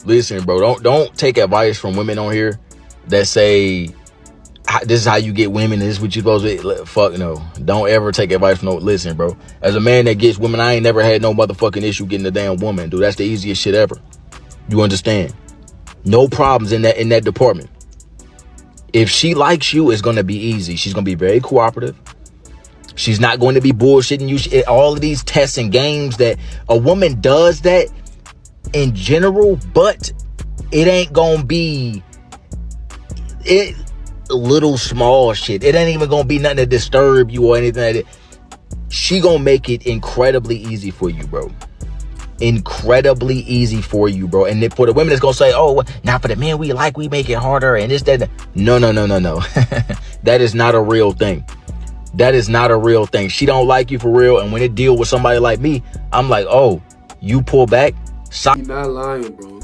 listen, bro, don't take advice from women on here that say this is how you get women, this is what you supposed to. Fuck no. Don't ever take advice from no. Listen, bro, as a man that gets women, I ain't never had no motherfucking issue getting a damn woman, dude. That's the easiest shit ever. You understand? No problems in that department. If she likes you, it's gonna be easy. She's gonna be very cooperative. She's not going to be bullshitting you. All of these tests and games that a woman does that in general, but it ain't gonna be little small shit. It ain't even gonna be nothing to disturb you or anything like that. She gonna make it incredibly easy for you, bro. Incredibly easy for you, bro. And for the women that's gonna say, oh, now for the men we like, we make it harder and this, that. No. That is not a real thing. That is not a real thing. She don't like you for real. And when it deal with somebody like me, I'm like, oh, you pull back. You're not lying, bro.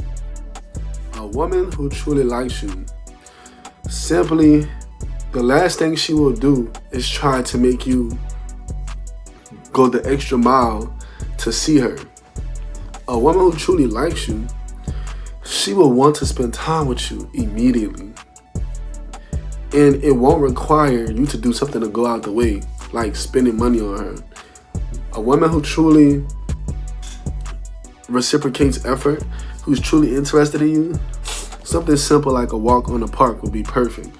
A woman who truly likes you, simply, the last thing she will do is try to make you go the extra mile to see her. A woman who truly likes you, she will want to spend time with you immediately. And it won't require you to do something to go out the way, like spending money on her. A woman who truly reciprocates effort, who's truly interested in you, something simple like a walk on the park would be perfect.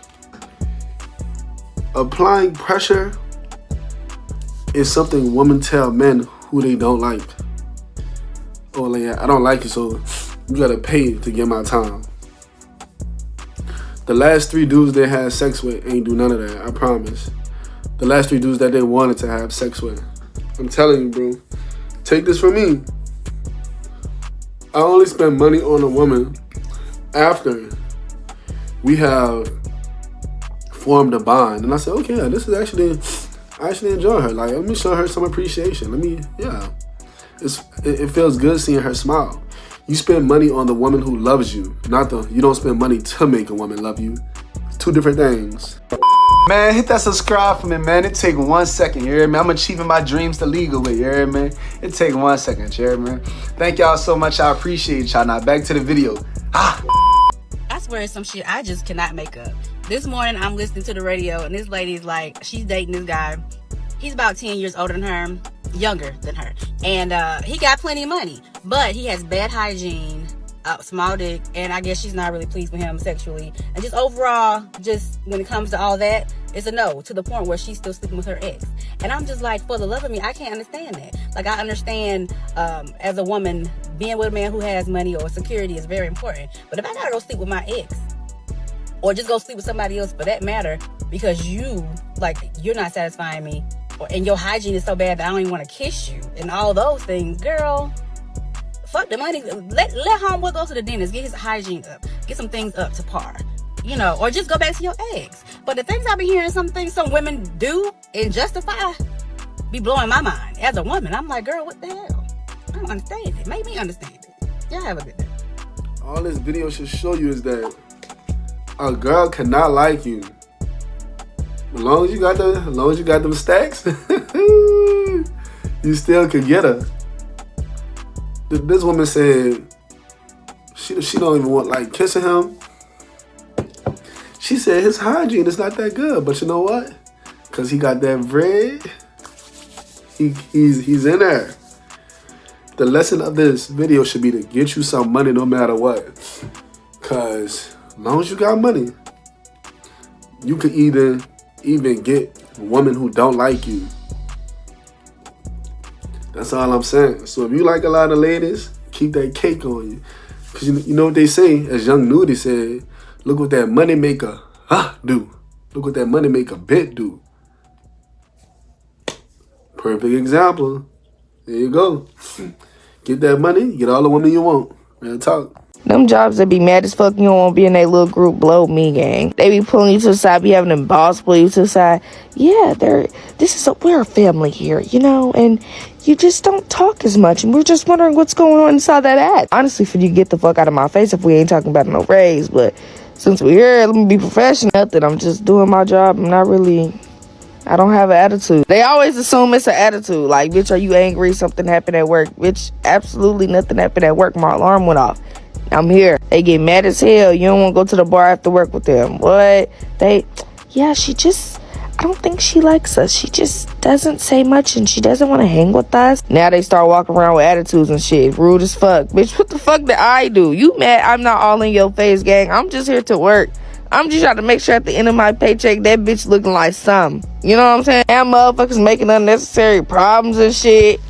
Applying pressure is something women tell men who they don't like. Oh, like, I don't like you, so you gotta pay to get my time. The last 3 dudes they had sex with ain't do none of that, I promise. The last 3 dudes that they wanted to have sex with. I'm telling you, bro. Take this from me. I only spend money on a woman after we have formed a bond. And I said, okay, this is I actually enjoy her. Like, let me show her some appreciation. It feels good seeing her smile. You spend money on the woman who loves you, you don't spend money to make a woman love you. It's 2 different things. Man, hit that subscribe for me, man. It take 1 second, you hear me? I'm achieving my dreams the legal way, you hear me? It take 1 second, you hear me? Thank y'all so much, I appreciate y'all. Now back to the video. I swear it's some shit I just cannot make up. This morning I'm listening to the radio and this lady's like, she's dating this guy. He's about 10 years older than her, younger than her. And he got plenty of money, but he has bad hygiene, small dick, and I guess she's not really pleased with him sexually. And just overall, just when it comes to all that, it's a no, to the point where she's still sleeping with her ex. And I'm just like, for the love of me, I can't understand that. Like, I understand as a woman, being with a man who has money or security is very important. But if I gotta go sleep with my ex, or just go sleep with somebody else for that matter, because you're not satisfying me, and your hygiene is so bad that I don't even want to kiss you, and all those things, girl, fuck the money. Let homeboy go to the dentist, get his hygiene up, get some things up to par, or just go back to your ex. But the things I've been hearing, some things some women do and justify, be blowing my mind. As a woman, I'm like, girl, what the hell? I don't understand it. Make me understand it. Y'all have a good day. All this video should show you is that a girl cannot like you. As long as you got them stacks, you still could get her. This woman said she don't even want kissing him. She said his hygiene is not that good, but you know what? Cause he got that bread. He's in there. The lesson of this video should be to get you some money no matter what. Cause as long as you got money, you could even get women who don't like you. That's all I'm saying. So if you like a lot of ladies, keep that cake on you. Because you know what they say, as Young Nudie said, look what that money maker do. Look what that money maker bit do. Perfect example. There you go. Get that money, get all the women you want. Real talk. Them jobs that be mad as fuck, you don't want to be in that little group, blow me, gang. They be pulling you to the side, be having them boss pull you to the side. Yeah, we're a family here, and you just don't talk as much, and we're just wondering what's going on inside that act. Honestly, for you to get the fuck out of my face if we ain't talking about no raise, but since we're here, let me be professional. Nothing, I'm just doing my job. I don't have an attitude. They always assume it's an attitude. Like, bitch, are you angry? Something happened at work. Bitch, absolutely nothing happened at work. My alarm went off. I'm here. They get mad as hell. You don't want to go to the bar after work with them. What? I don't think she likes us. She just doesn't say much and she doesn't want to hang with us. Now they start walking around with attitudes and shit. Rude as fuck. Bitch, what the fuck did I do? You mad I'm not all in your face, gang. I'm just here to work. I'm just trying to make sure at the end of my paycheck that bitch looking like something. You know what I'm saying? That motherfuckers making unnecessary problems and shit.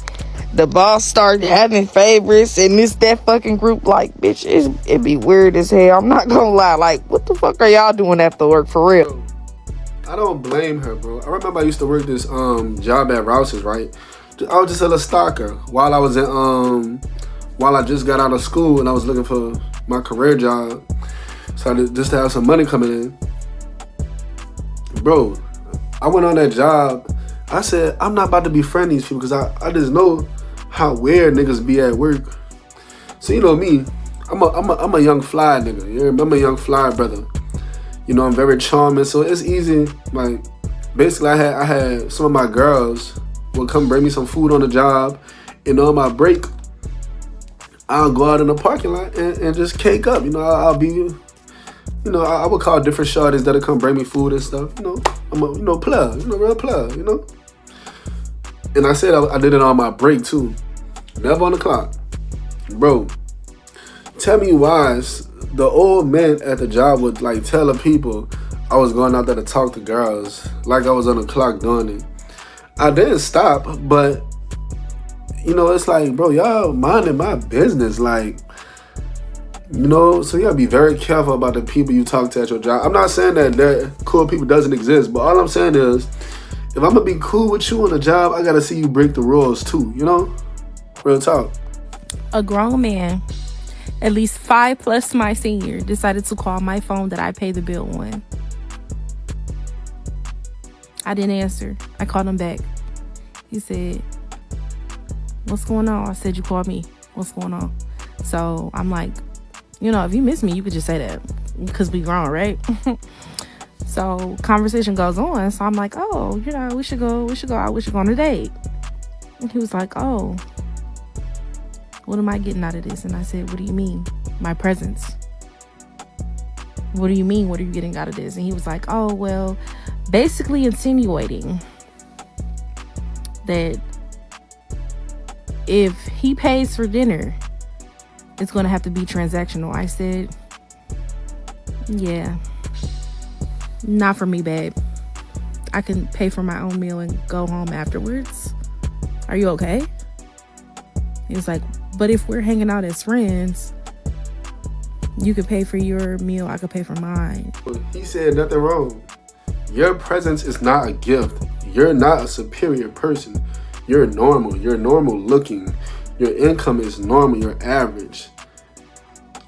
The boss started having favorites and that fucking group. Like, bitch, it be weird as hell. I'm not gonna lie. Like, what the fuck are y'all doing after work for real? I don't blame her, bro. I remember I used to work this job at Rouse's, right? I was just a little stalker while I was in while I just got out of school and I was looking for my career job. So just to have some money coming in. Bro, I went on that job. I said, I'm not about to befriend these people because I just know how weird niggas be at work. So you know me, I'm a young fly nigga. You know? I'm a young fly brother. You know, I'm very charming, so it's easy. Like, basically, I had some of my girls would come bring me some food on the job, and on my break, I'll go out in the parking lot and just cake up. You know, I'll be, you know, I would call different shorties that'll come bring me food and stuff. You know, I'm a plug, you know, real plug, you know. And I said I did it on my break too, never on the clock, bro. Tell me why the old man at the job would like tell the people I was going out there to talk to girls like I was on the clock doing it. I didn't stop, but you know, it's like, bro, y'all minding my business, like, you know, so you gotta be very careful about the people you talk to at your job. I'm not saying that cool people doesn't exist, but all I'm saying is, if I'm gonna be cool with you on the job, I gotta see you break the rules too, you know? Real talk. A grown man, at least 5+ my senior, decided to call my phone that I pay the bill on. I didn't answer. I called him back. He said, what's going on? I said, you called me. What's going on? So I'm like, you know, if you miss me, you could just say that because we grown, right? So conversation goes on. So I'm like, oh, you know, we should go out. We should go on a date. And he was like, oh, what am I getting out of this? And I said, what do you mean? My presence. What do you mean? What are you getting out of this? And he was like, oh, well, basically insinuating that if he pays for dinner, it's going to have to be transactional. I said, yeah, not for me, babe. I can pay for my own meal and go home afterwards. Are you okay? He was like, but if we're hanging out as friends, you could pay for your meal, I could pay for mine. He said nothing wrong. Your presence is not a gift. You're not a superior person. You're normal. You're normal looking. Your income is normal. You're average.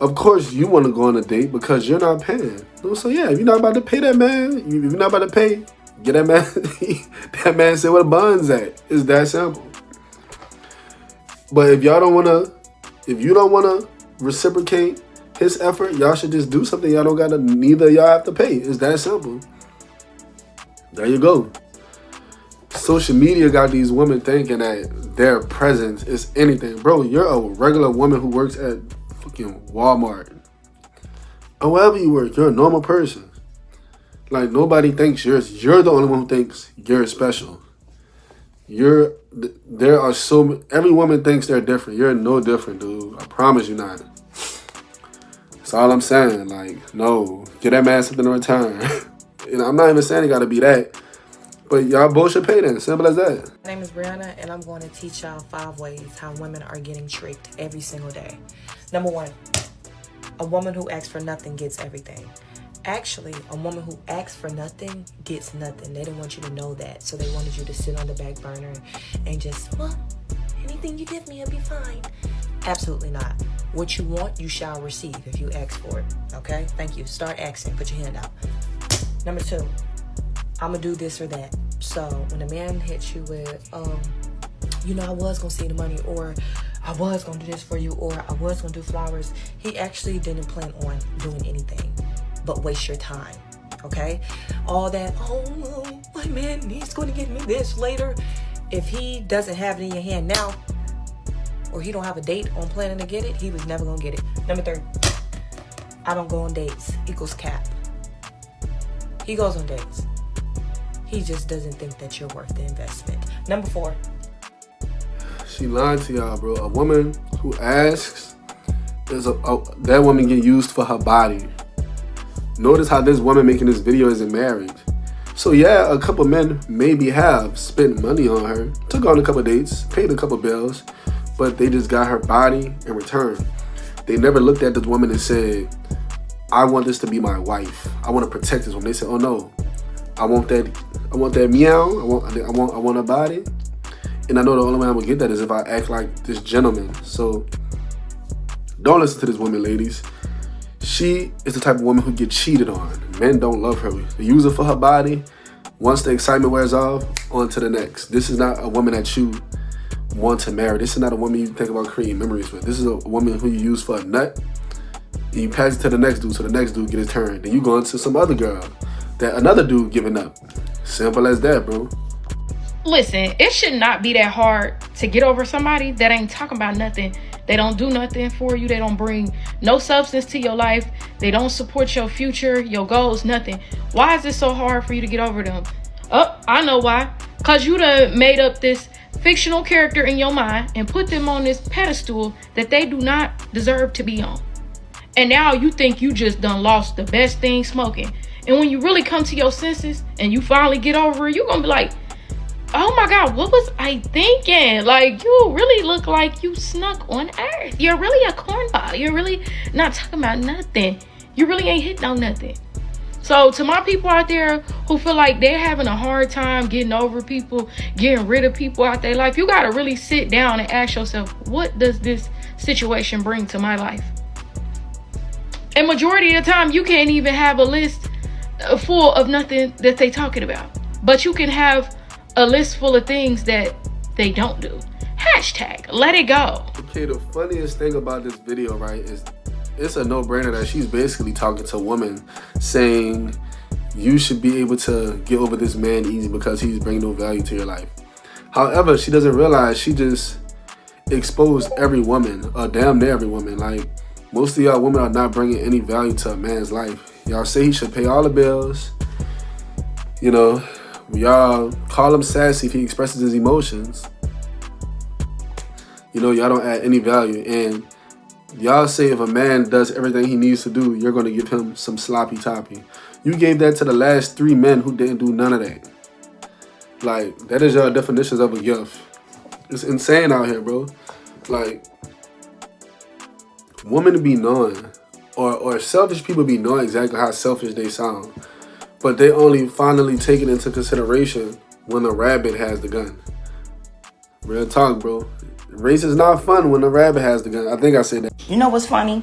Of course, you want to go on a date because you're not paying. So yeah, if you're not about to pay that man, if you're not about to pay, get that man. That man said where the buns at. It's that simple. But if you don't wanna reciprocate his effort, y'all should just do something. Y'all don't gotta. Neither y'all have to pay. It's that simple. There you go. Social media got these women thinking that their presence is anything. Bro, you're a regular woman who works at fucking Walmart. Or wherever you work, you're a normal person. Like, nobody thinks you're the only one who thinks you're special. Every woman thinks they're different. You're no different, dude. I promise you not. That's all I'm saying. Like, no, get that man something in return. You know, I'm not even saying it gotta be that. But y'all both should pay then. Simple as that. My name is Brianna, and I'm going to teach y'all 5 ways how women are getting tricked every single day. Number 1, a woman who asks for nothing gets everything. Actually, a woman who asks for nothing gets nothing. They didn't want you to know that. So they wanted you to sit on the back burner and just, well, anything you give me, it'll be fine. Absolutely not. What you want, you shall receive if you ask for it. Okay? Thank you. Start asking. Put your hand out. Number 2, I'm going to do this or that. So when a man hits you with, you know, I was going to see the money, or I was going to do this for you, or I was going to do flowers, he actually didn't plan on doing anything but waste your time. Okay? All that, oh, my man, he's going to give me this later. If he doesn't have it in your hand now, or he don't have a date on planning to get it, he was never gonna get it. Number 3, I don't go on dates equals cap. He goes on dates. He just doesn't think that you're worth the investment. Number 4. She lied to y'all, bro. A woman who asks, that woman get used for her body. Notice how this woman making this video isn't married. So yeah, a couple men maybe have spent money on her, took on a couple dates, paid a couple bills, but they just got her body in return. They never looked at this woman and said, I want this to be my wife. I want to protect this woman. They said, oh no, I want that meow. I want her body. And I know the only way I'm gonna get that is if I act like this gentleman. So don't listen to this woman, ladies. She is the type of woman who gets cheated on. Men don't love her. They use her for her body. Once the excitement wears off, on to the next. This is not a woman that you want to marry. This is not a woman you think about creating memories with. This is a woman who you use for a nut. And you pass it to the next dude, so the next dude get his turn. Then you go into some other girl that another dude giving up. Simple as that, bro. Listen, it should not be that hard to get over somebody that ain't talking about nothing. They don't do nothing for you. They don't bring no substance to your life. They don't support your future, your goals, nothing. Why is it so hard for you to get over them? Oh, I know why. Because you done made up this fictional character in your mind and put them on this pedestal that they do not deserve to be on. And now you think you just done lost the best thing smoking. And when you really come to your senses and you finally get over it, you're going to be like, oh my God, what was I thinking? Like, you really look like you snuck on earth. You're really a cornball. You're really not talking about nothing. You really ain't hitting on nothing. So to my people out there who feel like they're having a hard time getting over people, getting rid of people out their life, you got to really sit down and ask yourself, what does this situation bring to my life? And majority of the time, you can't even have a list full of nothing that they talking about. But you can have a list full of things that they don't do. Hashtag let it go. Okay, the funniest thing about this video, right, is it's a no-brainer that she's basically talking to a woman saying you should be able to get over this man easy because he's bringing no value to your life. However, she doesn't realize she just exposed every woman, or damn near every woman. Like, most of y'all women are not bringing any value to a man's life. Y'all say he should pay all the bills. You know, y'all call him sassy if he expresses his emotions. You know, y'all don't add any value. And y'all say if a man does everything he needs to do, you're going to give him some sloppy toppy. You gave that to the last 3 men who didn't do none of that. Like, that is your definitions of a gift. It's insane out here, bro. Like, women be knowing, or selfish people be knowing exactly how selfish they sound. But they only finally take it into consideration when the rabbit has the gun. Real talk, bro. Race is not fun when the rabbit has the gun. I think I said that. You know what's funny?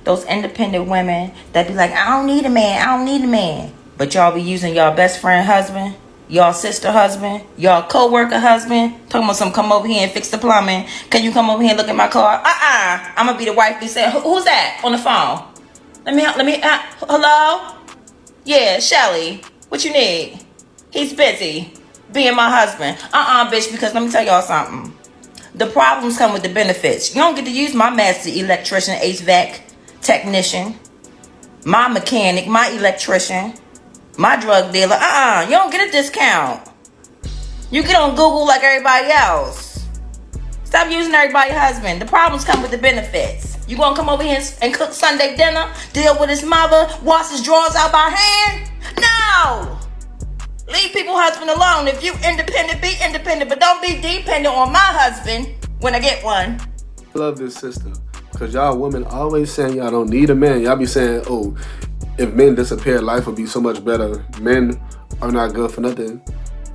Those independent women that be like, I don't need a man, I don't need a man. But y'all be using y'all best friend husband, y'all sister husband, y'all co-worker husband, talking about some come over here and fix the plumbing. Can you come over here and look at my car? I'm gonna be the wife. They say, who's that on the phone? Hello? Yeah, Shelly. What you need? He's busy being my husband. Bitch, because let me tell y'all something. The problems come with the benefits. You don't get to use my master electrician, HVAC technician, my mechanic, my electrician, my drug dealer. You don't get a discount. You get on Google like everybody else. Stop using everybody's husband. The problems come with the benefits. You gonna come over here and cook Sunday dinner, deal with his mother, wash his drawers out by hand? No! Leave people's husband alone. If you independent, be independent, but don't be dependent on my husband when I get one. I love this system because y'all women always saying y'all don't need a man. Y'all be saying, oh, if men disappear, life would be so much better. Men are not good for nothing.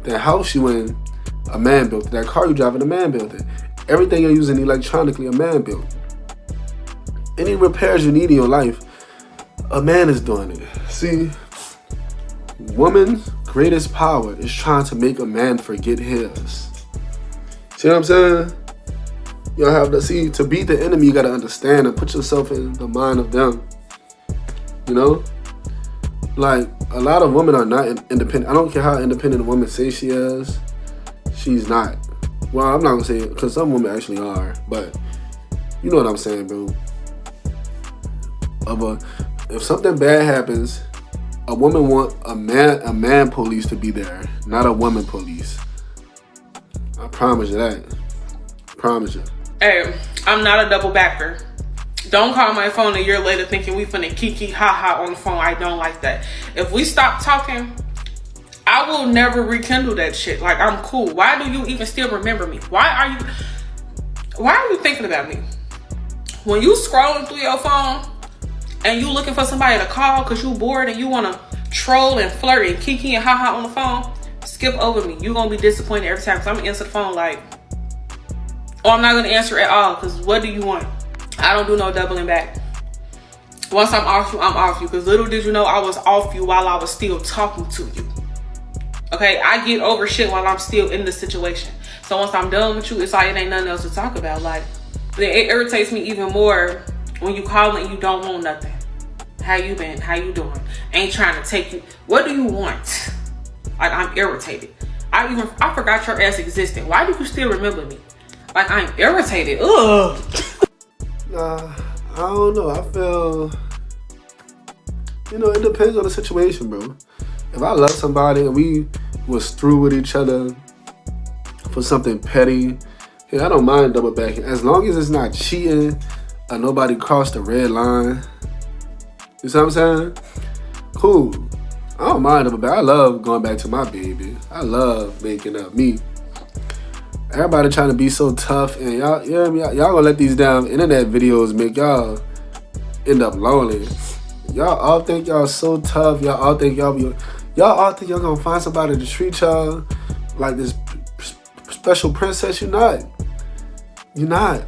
That house you in, a man built it. That car you driving, a man built it. Everything you're using electronically, a man built. Any repairs you need in your life, a man is doing it. See, woman's greatest power is trying to make a man forget his. See what I'm saying? You have to see, to beat the enemy, you gotta understand and put yourself in the mind of them. You know? Like, a lot of women are not independent. I don't care how independent a woman says she is, she's not. Well, I'm not gonna say it because some women actually are, but you know what I'm saying, bro. If something bad happens, a woman want a man police to be there, not a woman police. I promise you that. Promise you. Hey, I'm not a double backer. Don't call my phone a year later thinking we finna kiki ha on the phone. I don't like that. If we stop talking, I will never rekindle that shit. Like, I'm cool. Why do you even still remember me? Why are you thinking about me? When you scrolling through your phone and you looking for somebody to call because you bored and you want to troll and flirt and kiki and ha on the phone, skip over me. You're going to be disappointed every time because I'm going to answer the phone like, or I'm not going to answer at all because what do you want? I don't do no doubling back. Once I'm off you, I'm off you. Because little did you know I was off you while I was still talking to you. Okay, I get over shit while I'm still in the situation. So once I'm done with you, it's like it ain't nothing else to talk about. Like, it irritates me even more when you call and you don't want nothing. How you been? How you doing? Ain't trying to take you. What do you want? Like, I'm irritated. I forgot your ass existed. Why do you still remember me? Like, I'm irritated. Ugh. I don't know. I feel, it depends on the situation, bro. If I love somebody and we was through with each other for something petty, yeah, I don't mind double backing. As long as it's not cheating or nobody crossed the red line. You see what I'm saying? Cool. I don't mind double back. I love going back to my baby. I love making up me. Everybody trying to be so tough, and y'all gonna let these damn internet videos make y'all end up lonely. Y'all all think y'all so tough. Y'all all think y'all gonna find somebody to treat y'all like this special princess. You're not. You're not.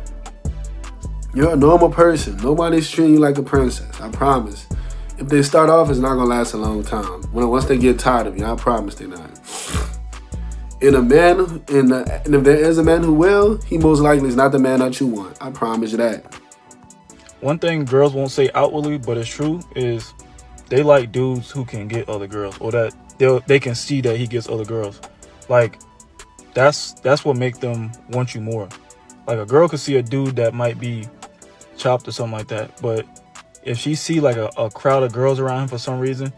You're a normal person. Nobody's treating you like a princess. I promise. If they start off, it's not gonna last a long time. Once they get tired of you, I promise they're not. And if there is a man who will, he most likely is not the man that you want. I promise you that. One thing girls won't say outwardly, but it's true, is they like dudes who can get other girls, or that they can see that he gets other girls. Like, that's what makes them want you more. Like, a girl could see a dude that might be chopped or something like that, but if she see like a crowd of girls around him for some reason,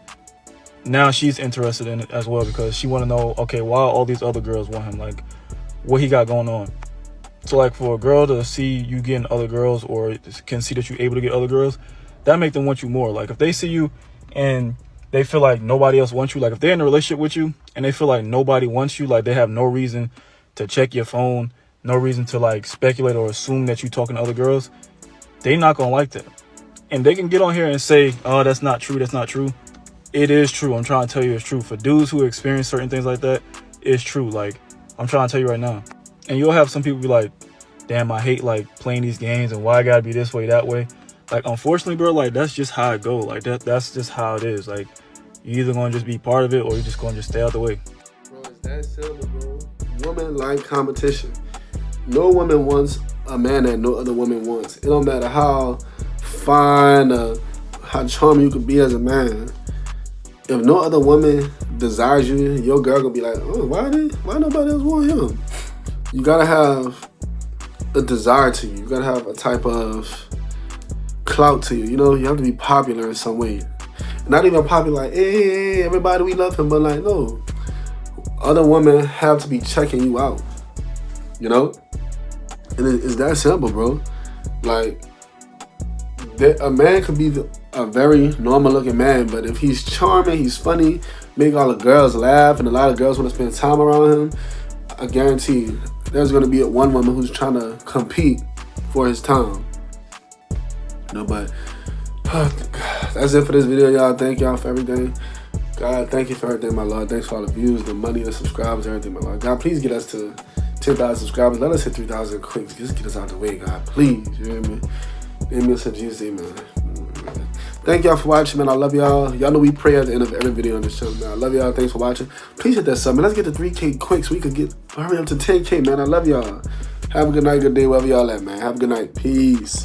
now she's interested in it as well, because she want to know, okay, why all these other girls want him? Like, what he got going on? So, like, for a girl to see you getting other girls, or can see that you're able to get other girls, that make them want you more. Like, if they see you and they feel like nobody else wants you, like if they're in a relationship with you and they feel like nobody wants you, like they have no reason to check your phone, no reason to like speculate or assume that you're talking to other girls, they not gonna like that. And they can get on here and say, oh, that's not true, that's not true. It is true. I'm trying to tell you it's true. For dudes who experience certain things like that, it's true. Like, I'm trying to tell you right now. And you'll have some people be like, damn, I hate like playing these games and why I gotta be this way, that way. Like, unfortunately, bro, like that's just how it go. Like that's just how it is. Like, you either gonna just be part of it or you're just gonna just stay out the way. Bro, it's that simple, bro. Women like competition. No woman wants a man that no other woman wants. It don't matter how fine or how charming you could be as a man. If no other woman desires you, your girl gonna be like, oh, why nobody else want him? You gotta have a desire to you. You gotta have a type of clout to you. You have to be popular in some way. Not even popular like, hey, everybody, we love him. But like, no. Other women have to be checking you out. And it's that simple, bro. Like, a man could be a very normal looking man, but if he's charming, he's funny, make all the girls laugh, and a lot of girls want to spend time around him, I guarantee you, there's going to be one woman who's trying to compete for his time. But that's it for this video, y'all. Thank y'all for everything. God, thank you for everything, my Lord. Thanks for all the views, the money, the subscribers, everything, my Lord. God, please get us to 10,000 subscribers. Let us hit 3,000 quick. Just get us out the way, God. Please. You hear me? Amen. Jesus, amen. Thank y'all for watching, man. I love y'all. Y'all know we pray at the end of every video on this channel, man. I love y'all. Thanks for watching. Please hit that sub, man. Let's get to 3K quick so we could hurry up to 10K, man. I love y'all. Have a good night, good day, wherever y'all at, man. Have a good night. Peace.